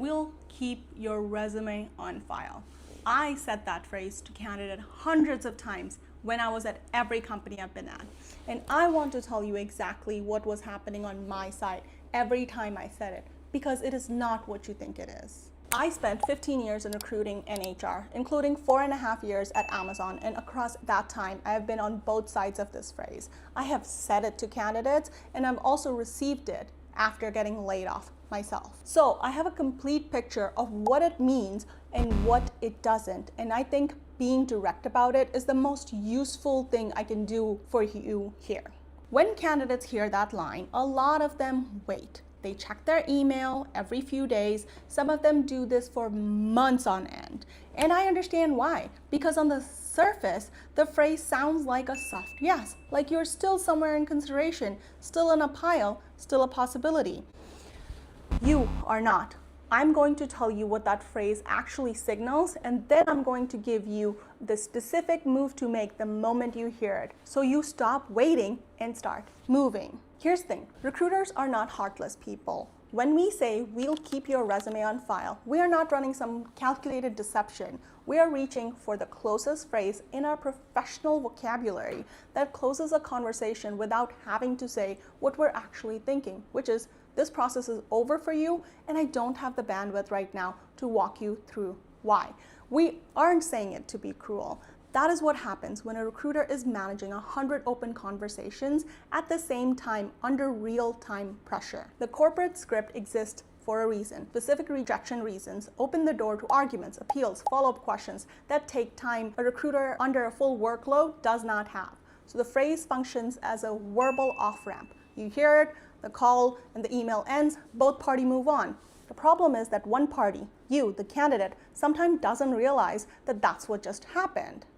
we'll keep your resume on file. I said that phrase to candidates hundreds of times when I was at every company I've been at. And I want to tell you exactly what was happening on my side every time I said it, because it is not what you think it is. I spent 15 years in recruiting and HR, including 4.5 years at Amazon, and across that time, I have been on both sides of this phrase. I have said it to candidates, and I've also received it after getting laid off myself. So I have a complete picture of what it means and what it doesn't, and I think being direct about it is the most useful thing I can do for you here. When candidates hear that line, a lot of them wait. They check their email every few days. Some of them do this for months on end. And I understand why. Because on the surface, the phrase sounds like a soft yes, like you're still somewhere in consideration, still in a pile, still a possibility. You are not. I'm going to tell you what that phrase actually signals, and then I'm going to give you the specific move to make the moment you hear it, so you stop waiting and start moving. Here's the thing, recruiters are not heartless people. When we say we'll keep your resume on file, we are not running some calculated deception. We are reaching for the closest phrase in our professional vocabulary that closes a conversation without having to say what we're actually thinking, which is, this process is over for you, and I don't have the bandwidth right now to walk you through why. We aren't saying it to be cruel. That is what happens when a recruiter is managing 100 open conversations at the same time under real-time pressure. The corporate script exists for a reason. Specific rejection reasons open the door to arguments, appeals, follow-up questions that take time a recruiter under a full workload does not have. So the phrase functions as a verbal off-ramp. You hear it, the call and the email ends, both parties move on. The problem is that one party, you, the candidate, sometimes doesn't realize that that's what just happened.